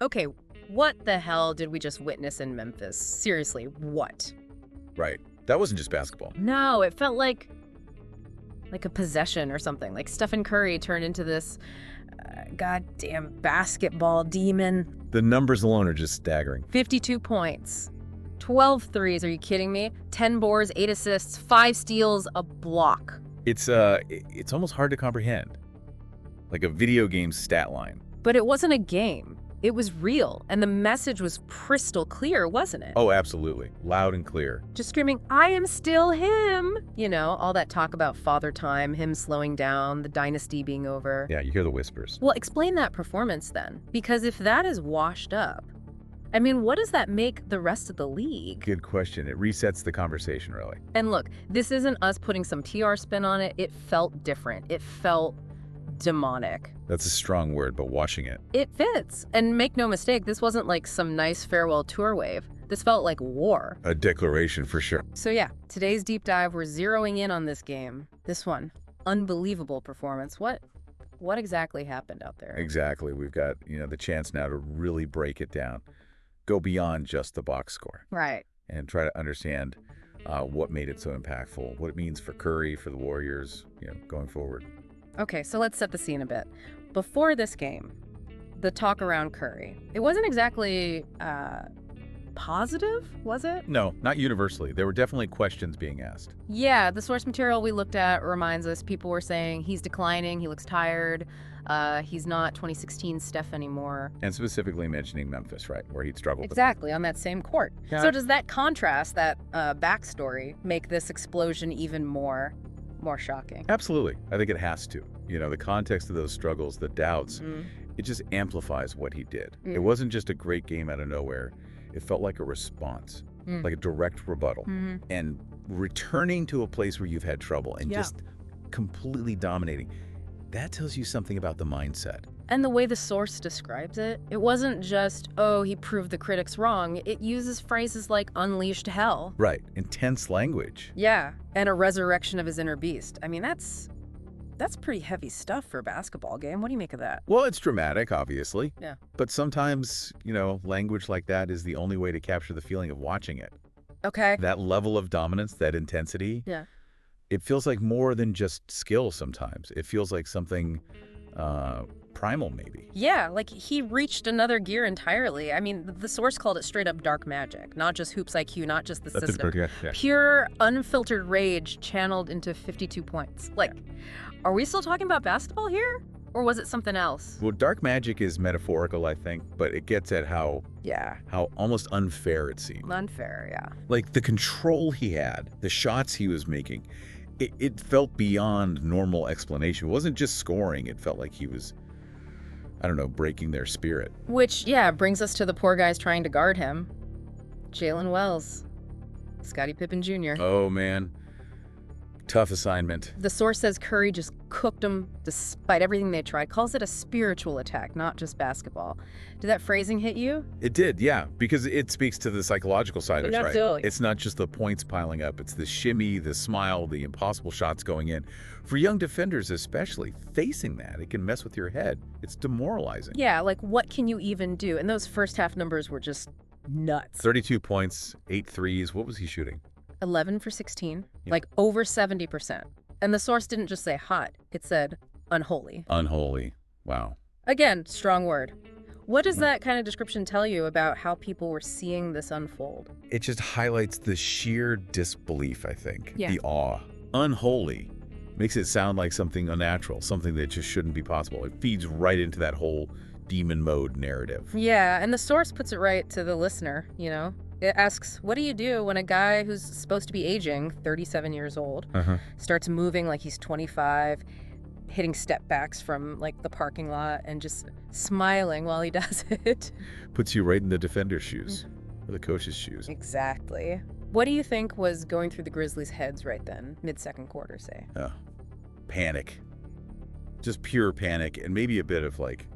Okay, what the hell did we just witness in Memphis? Seriously, what? Right. That wasn't just basketball. No, it felt like a possession or something. Like Stephen Curry turned into this goddamn basketball demon. The numbers alone are just staggering. 52 points. 12 threes, are you kidding me? 10 boards, 8 assists, 5 steals, a block. It's almost hard to comprehend. Like a video game stat line. But it wasn't a game. It was real, and the message was crystal clear, wasn't it? Oh, absolutely. Loud and clear. Just screaming, I am still him! You know, all that talk about father time, him slowing down, the dynasty being over. Yeah, you hear the whispers. Well, explain that performance then. Because if that is washed up, I mean, what does that make the rest of the league? Good question. It resets the conversation, really. And look, this isn't us putting some PR spin on it. It felt different. It felt demonic. That's a strong word, but watching it. It fits. And make no mistake, this wasn't like some nice farewell tour wave. This felt like war. A declaration for sure. So yeah, today's deep dive, we're zeroing in on this game. This one. Unbelievable performance. What exactly happened out there? Exactly. We've got, the chance now to really break it down. Go beyond just the box score. Right. And try to understand what made it so impactful, what it means for Curry, for the Warriors, going forward. Okay, so let's set the scene a bit. Before this game, the talk around Curry, it wasn't exactly positive, was it? No, not universally. There were definitely questions being asked. Yeah, the source material we looked at reminds us people were saying he's declining, he looks tired, he's not 2016 Steph anymore. And specifically mentioning Memphis, right, where he'd struggled. Exactly, on that same court. Yeah. So does that contrast, that backstory, make this explosion even more shocking? Absolutely. I think it has to. The context of those struggles, the doubts, it just amplifies what he did. It wasn't just a great game out of nowhere. It felt like a response, like a direct rebuttal. And returning to a place where you've had trouble and just completely dominating, that tells you something about the mindset. And the way the source describes it, it wasn't just, oh, he proved the critics wrong. It uses phrases like unleashed hell. Right. Intense language. Yeah. And a resurrection of his inner beast. I mean, that's pretty heavy stuff for a basketball game. What do you make of that? Well, it's dramatic, obviously. Yeah. But sometimes, language like that is the only way to capture the feeling of watching it. Okay. That level of dominance, that intensity. Yeah. It feels like more than just skill sometimes. It feels like something primal, maybe. Yeah, like he reached another gear entirely. I mean, the source called it straight up dark magic, not just hoops IQ, not just the system. Yeah. Pure, unfiltered rage channeled into 52 points. Like, are we still talking about basketball here? Or was it something else? Well, dark magic is metaphorical, I think, but it gets at how almost unfair it seemed. Unfair, yeah. Like the control he had, the shots he was making, it felt beyond normal explanation. It wasn't just scoring. It felt like he was, breaking their spirit. Which, brings us to the poor guys trying to guard him. Jalen Wells, Scottie Pippen Jr. Oh, man. Tough assignment. The source says Curry just cooked him despite everything they tried. Calls it a spiritual attack, not just basketball. Did that phrasing hit you? It did, yeah, because it speaks to the psychological side of it, right? Absolutely. It's not just the points piling up. It's the shimmy, the smile, the impossible shots going in. For young defenders especially, facing that, it can mess with your head. It's demoralizing. Yeah, like what can you even do? And those first half numbers were just nuts. 32 points, 8 threes. What was he shooting? 11 for 16, like over 70%. And the source didn't just say hot, it said unholy. Unholy. Wow. Again, strong word. What does that kind of description tell you about how people were seeing this unfold? It just highlights the sheer disbelief, I think. Yeah. The awe. Unholy makes it sound like something unnatural, something that just shouldn't be possible. It feeds right into that whole demon mode narrative. Yeah, and the source puts it right to the listener, It asks, what do you do when a guy who's supposed to be aging, 37 years old, starts moving like he's 25, hitting step backs from like the parking lot and just smiling while he does it? Puts you right in the defender's shoes, or the coach's shoes. Exactly. What do you think was going through the Grizzlies' heads right then, mid-second quarter, say? Panic. Just pure panic, and maybe a bit of like,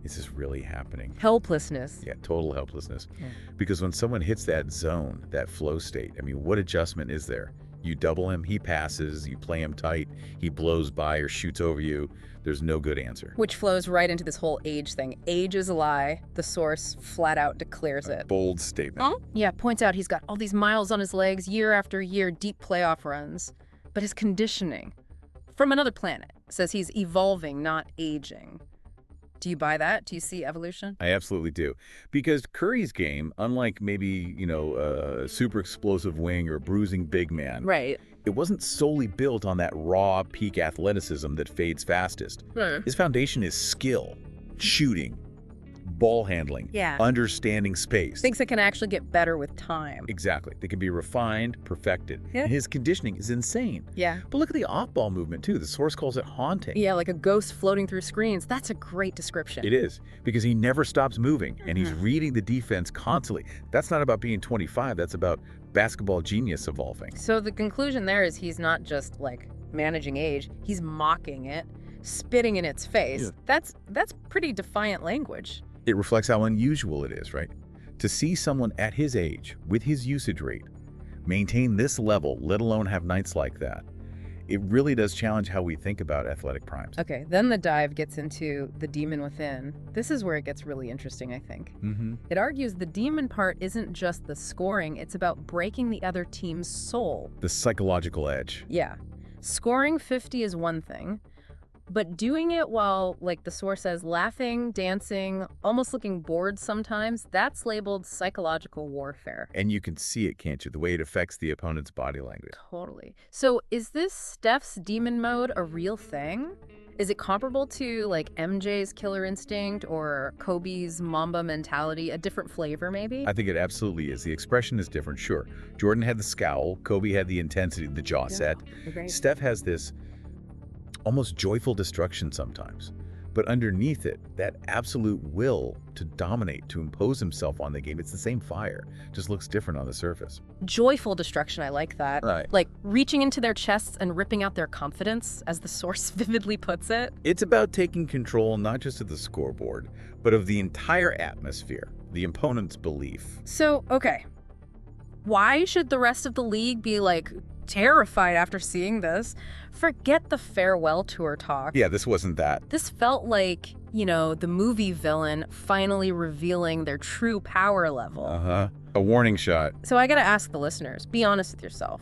is this really happening? Helplessness. Yeah, total helplessness. Because when someone hits that zone, that flow state, what adjustment is there? You double him, he passes, you play him tight, he blows by or shoots over you. There's no good answer. Which flows right into this whole age thing. Age is a lie. The source flat out declares it. Bold statement. Huh? Yeah, points out he's got all these miles on his legs, year after year, deep playoff runs. But his conditioning, from another planet, says he's evolving, not aging. Do you buy that? Do you see evolution? I absolutely do. Because Curry's game, unlike maybe, a super explosive wing or bruising big man, Right. it wasn't solely built on that raw peak athleticism that fades fastest. Right. His foundation is skill, shooting, ball handling, Yeah. understanding space. Thinks it can actually get better with time. Exactly. They can be refined, perfected. Yeah. His conditioning is insane. Yeah. But look at the off-ball movement, too. The source calls it haunting. Yeah, like a ghost floating through screens. That's a great description. It is, because he never stops moving, and he's reading the defense constantly. That's not about being 25. That's about basketball genius evolving. So the conclusion there is he's not just, like, managing age. He's mocking it, spitting in its face. Yeah. That's pretty defiant language. It reflects how unusual it is, right? To see someone at his age, with his usage rate, maintain this level, let alone have nights like that, it really does challenge how we think about athletic primes. Okay, then the dive gets into the demon within. This is where it gets really interesting, I think. It argues the demon part isn't just the scoring, it's about breaking the other team's soul. The psychological edge. Yeah. Scoring 50 is one thing, but doing it while, like the source says, laughing, dancing, almost looking bored sometimes, that's labeled psychological warfare. And you can see it, can't you? The way it affects the opponent's body language. Totally. So is this Steph's demon mode a real thing? Is it comparable to, like, MJ's killer instinct or Kobe's Mamba mentality, a different flavor maybe? I think it absolutely is. The expression is different, sure. Jordan had the scowl, Kobe had the intensity, the jaw set. Agreed. Steph has this almost joyful destruction sometimes. But underneath it, that absolute will to dominate, to impose himself on the game, it's the same fire, just looks different on the surface. Joyful destruction, I like that. Right. Like reaching into their chests and ripping out their confidence, as the source vividly puts it. It's about taking control not just of the scoreboard, but of the entire atmosphere, the opponent's belief. So, okay. Why should the rest of the league be, like, terrified after seeing this? Forget the farewell tour talk. Yeah, this wasn't that. This felt like, the movie villain finally revealing their true power level. A warning shot. So I gotta ask the listeners, be honest with yourself.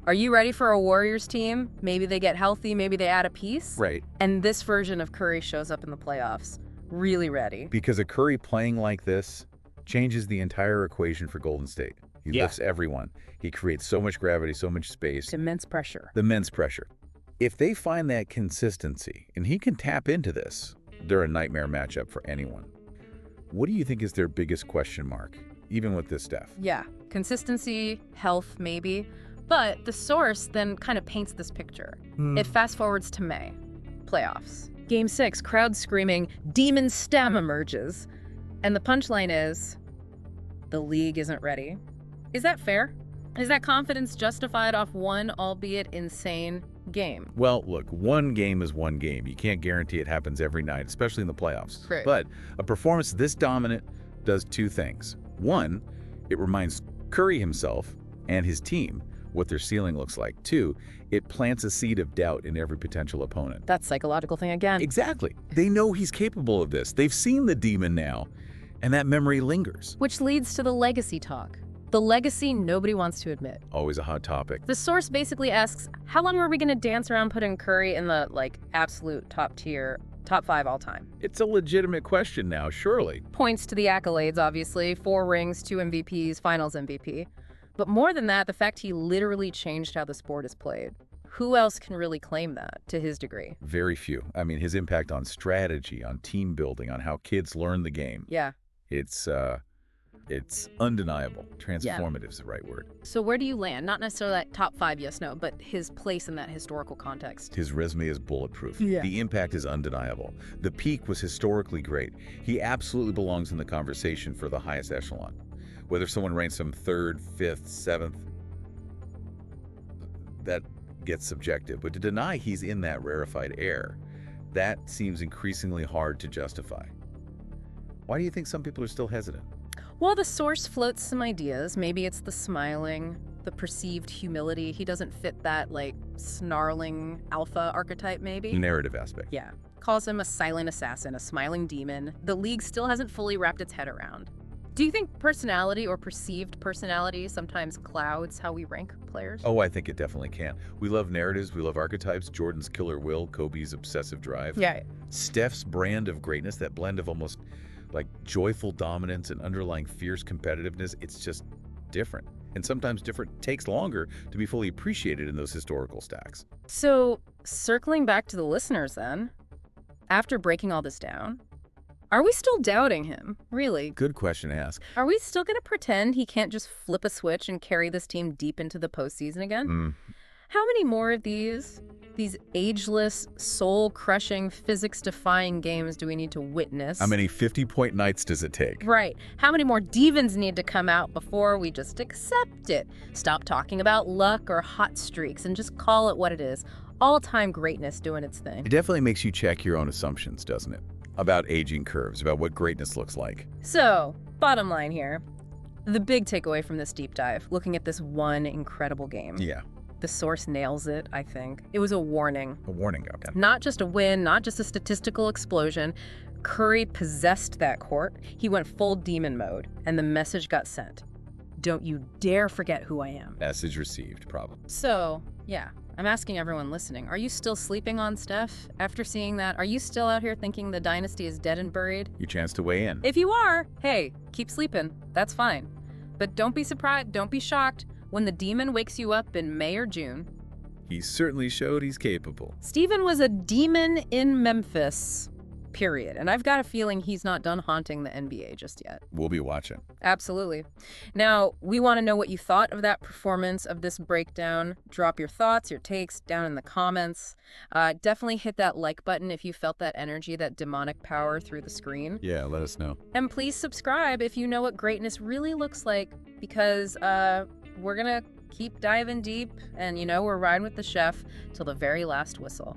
Are you ready for a Warriors team? Maybe they get healthy, maybe they add a piece? Right. And this version of Curry shows up in the playoffs. Really ready. Because a Curry playing like this changes the entire equation for Golden State. He lifts everyone. He creates so much gravity, so much space. Immense pressure. The immense pressure. If they find that consistency, and he can tap into this, they're a nightmare matchup for anyone. What do you think is their biggest question mark, even with this Steph? Yeah, consistency, health, maybe. But the source then kind of paints this picture. It fast forwards to May, playoffs. Game 6, crowd screaming, "Demon Stem" emerges. And the punchline is, the league isn't ready. Is that fair? Is that confidence justified off one, albeit insane, game? Well, look, one game is one game. You can't guarantee it happens every night, especially in the playoffs. Right. But a performance this dominant does two things. One, it reminds Curry himself and his team what their ceiling looks like. Two, it plants a seed of doubt in every potential opponent. That psychological thing again. Exactly. They know he's capable of this. They've seen the demon now, and that memory lingers. Which leads to the legacy talk. The legacy nobody wants to admit. Always a hot topic. The source basically asks, how long are we going to dance around putting Curry in the, absolute top tier, top 5 all time? It's a legitimate question now, surely. Points to the accolades, obviously. 4 rings, 2 MVPs, finals MVP. But more than that, the fact he literally changed how the sport is played. Who else can really claim that to his degree? Very few. I mean, his impact on strategy, on team building, on how kids learn the game. Yeah. It's undeniable. Transformative is the right word. So where do you land? Not necessarily that top 5 yes, no, but his place in that historical context. His resume is bulletproof. Yeah. The impact is undeniable. The peak was historically great. He absolutely belongs in the conversation for the highest echelon. Whether someone ranks him 3rd, 5th, 7th, that gets subjective. But to deny he's in that rarefied air, that seems increasingly hard to justify. Why do you think some people are still hesitant? Well, the source floats some ideas. Maybe it's the smiling, the perceived humility. He doesn't fit that, like, snarling alpha archetype, maybe. Narrative aspect. Yeah. Calls him a silent assassin, a smiling demon. The league still hasn't fully wrapped its head around. Do you think personality or perceived personality sometimes clouds how we rank players? Oh, I think it definitely can. We love narratives, we love archetypes. Jordan's killer will, Kobe's obsessive drive. Yeah. Steph's brand of greatness, that blend of almost like joyful dominance and underlying fierce competitiveness, it's just different. And sometimes different takes longer to be fully appreciated in those historical stacks. So, circling back to the listeners then, after breaking all this down, are we still doubting him? Really? Good question to ask. Are we still going to pretend he can't just flip a switch and carry this team deep into the postseason again? How many more of these ageless, soul-crushing, physics-defying games do we need to witness? How many 50-point nights does it take? Right. How many more divans need to come out before we just accept it? Stop talking about luck or hot streaks and just call it what it is. All-time greatness doing its thing. It definitely makes you check your own assumptions, doesn't it? About aging curves, about what greatness looks like. So, bottom line here, the big takeaway from this deep dive, looking at this one incredible game. Yeah. The source nails it, I think. It was a warning. A warning, okay. Not just a win, not just a statistical explosion. Curry possessed that court. He went full demon mode, and the message got sent. Don't you dare forget who I am. Message received, probably. So, yeah, I'm asking everyone listening, are you still sleeping on Steph? After seeing that, are you still out here thinking the dynasty is dead and buried? Your chance to weigh in. If you are, hey, keep sleeping. That's fine. But don't be surprised, don't be shocked when the demon wakes you up in May or June. He certainly showed he's capable. Steven was a demon in Memphis, period. And I've got a feeling he's not done haunting the NBA just yet. We'll be watching. Absolutely. Now, we want to know what you thought of that performance, of this breakdown. Drop your thoughts, your takes down in the comments. Definitely hit that like button if you felt that energy, that demonic power through the screen. Yeah, let us know. And please subscribe if you know what greatness really looks like, because we're going to keep diving deep, and, we're riding with the chef till the very last whistle.